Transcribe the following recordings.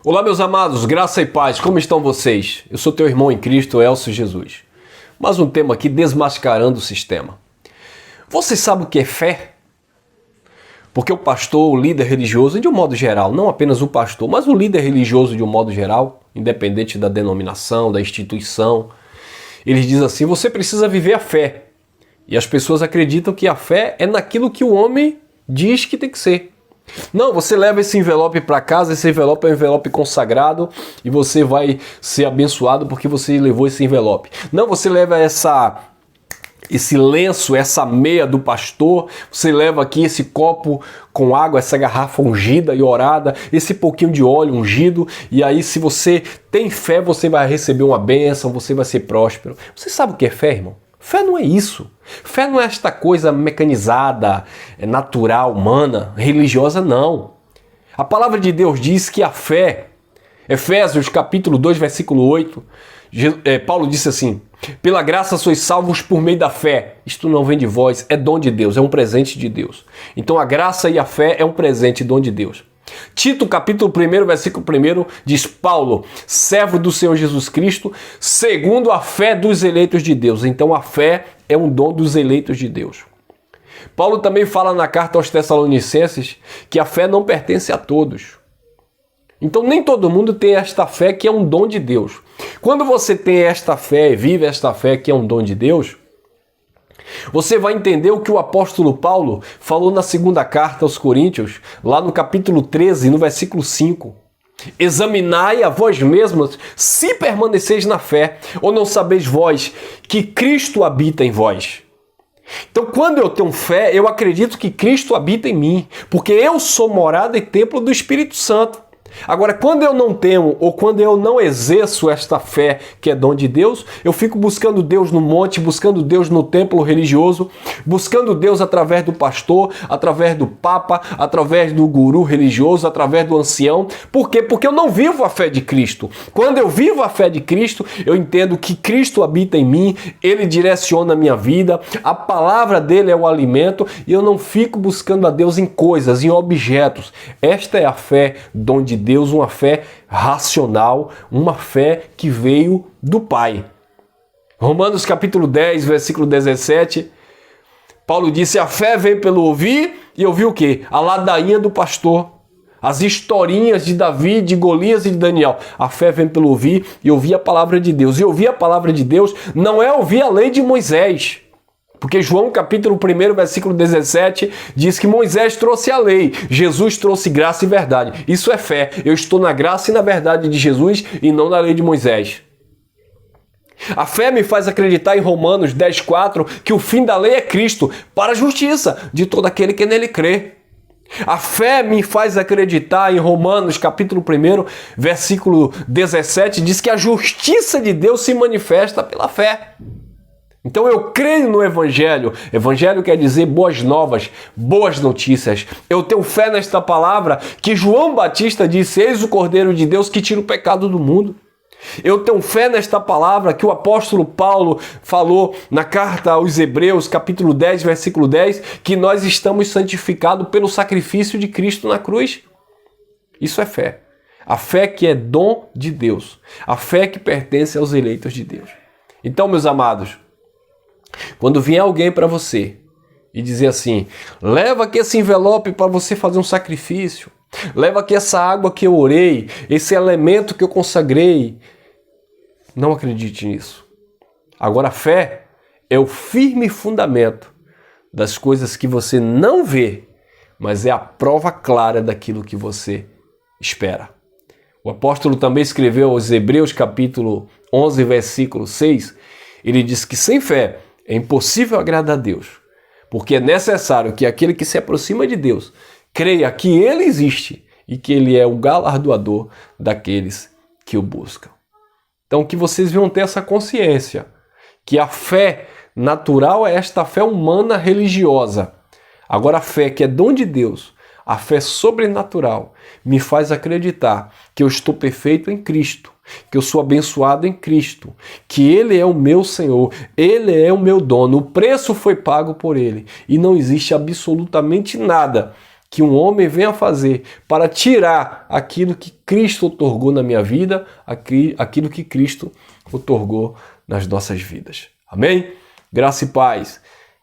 Olá, meus amados, graça e paz, como estão vocês? Eu sou teu irmão em Cristo, Elcio Jesus. Mais um tema aqui, desmascarando o sistema. Você sabe o que é fé? Porque o pastor, o líder religioso, de um modo geral, não apenas o pastor, mas o líder religioso de um modo geral, independente da denominação, da instituição, eles dizem assim, você precisa viver a fé. E as pessoas acreditam que a fé é naquilo que o homem diz que tem que ser. Não, você leva esse envelope para casa, esse envelope é um envelope consagrado e você vai ser abençoado porque você levou esse envelope. Não, você leva esse lenço, essa meia do pastor, você leva aqui esse copo com água, essa garrafa ungida e orada, esse pouquinho de óleo ungido, e aí se você tem fé, você vai receber uma bênção, você vai ser próspero. Você sabe o que é fé, irmão? Fé não é isso. Fé não é esta coisa mecanizada, natural, humana, religiosa, não. A palavra de Deus diz que a fé, Efésios capítulo 2, versículo 8, Paulo disse assim, pela graça sois salvos por meio da fé. Isto não vem de vós, é dom de Deus, é um presente de Deus. Então a graça e a fé é um presente, dom de Deus. Tito, capítulo 1, versículo 1, diz Paulo, servo do Senhor Jesus Cristo, segundo a fé dos eleitos de Deus. Então a fé é um dom dos eleitos de Deus. Paulo também fala na carta aos Tessalonicenses que a fé não pertence a todos. Então nem todo mundo tem esta fé que é um dom de Deus. Quando você tem esta fé e vive esta fé que é um dom de Deus, você vai entender o que o apóstolo Paulo falou na segunda carta aos Coríntios, lá no capítulo 13, no versículo 5. Examinai a vós mesmos se permaneceis na fé, ou não sabeis vós que Cristo habita em vós. Então, quando eu tenho fé, eu acredito que Cristo habita em mim, porque eu sou morada e templo do Espírito Santo. Agora, quando eu não tenho ou quando eu não exerço esta fé que é dom de Deus, eu fico buscando Deus no monte, buscando Deus no templo religioso, buscando Deus através do pastor, através do papa, através do guru religioso, através do ancião. Por quê? Porque eu não vivo a fé de Cristo. Quando eu vivo a fé de Cristo, eu entendo que Cristo habita em mim, Ele direciona a minha vida, a palavra dele é o alimento e eu não fico buscando a Deus em coisas, em objetos. Esta é a fé, dom de Deus, uma fé racional, uma fé que veio do Pai. Romanos capítulo 10, versículo 17, Paulo disse, a fé vem pelo ouvir, e ouvir o quê? A ladainha do pastor, as historinhas de Davi, de Golias e de Daniel. A fé vem pelo ouvir e ouvir a palavra de Deus. E ouvir a palavra de Deus não é ouvir a lei de Moisés. Porque João capítulo 1, versículo 17, diz que Moisés trouxe a lei, Jesus trouxe graça e verdade. Isso é fé. Eu estou na graça e na verdade de Jesus e não na lei de Moisés. A fé me faz acreditar em Romanos 10,4 que o fim da lei é Cristo para a justiça de todo aquele que nele crê. A fé me faz acreditar em Romanos capítulo 1, versículo 17, diz que a justiça de Deus se manifesta pela fé. Então eu creio no Evangelho. Evangelho quer dizer boas novas, boas notícias. Eu tenho fé nesta palavra que João Batista disse, eis o Cordeiro de Deus que tira o pecado do mundo. Eu tenho fé nesta palavra que o apóstolo Paulo falou na carta aos Hebreus, capítulo 10, versículo 10, que nós estamos santificados pelo sacrifício de Cristo na cruz. Isso é fé. A fé que é dom de Deus. A fé que pertence aos eleitos de Deus. Então, meus amados, quando vier alguém para você e dizer assim, leva aqui esse envelope para você fazer um sacrifício, leva aqui essa água que eu orei, esse elemento que eu consagrei, não acredite nisso. Agora a fé é o firme fundamento das coisas que você não vê, mas é a prova clara daquilo que você espera. O apóstolo também escreveu aos Hebreus capítulo 11, versículo 6, ele diz que sem fé é impossível agradar a Deus, porque é necessário que aquele que se aproxima de Deus creia que Ele existe e que Ele é o galardoador daqueles que o buscam. Então que vocês venham ter essa consciência, que a fé natural é esta fé humana religiosa. Agora a fé que é dom de Deus, a fé sobrenatural, me faz acreditar que eu estou perfeito em Cristo, que eu sou abençoado em Cristo, que Ele é o meu Senhor, Ele é o meu dono, o preço foi pago por Ele e não existe absolutamente nada que um homem venha fazer para tirar aquilo que Cristo otorgou na minha vida, aquilo que Cristo otorgou nas nossas vidas. Amém? Graça e paz,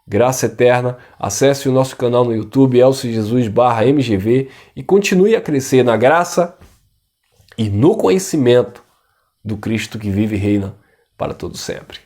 graça eterna. Acesse o nosso canal no YouTube, ElcioJesus/MGV, e continue a crescer na graça e no conhecimento do Cristo que vive e reina para todo sempre.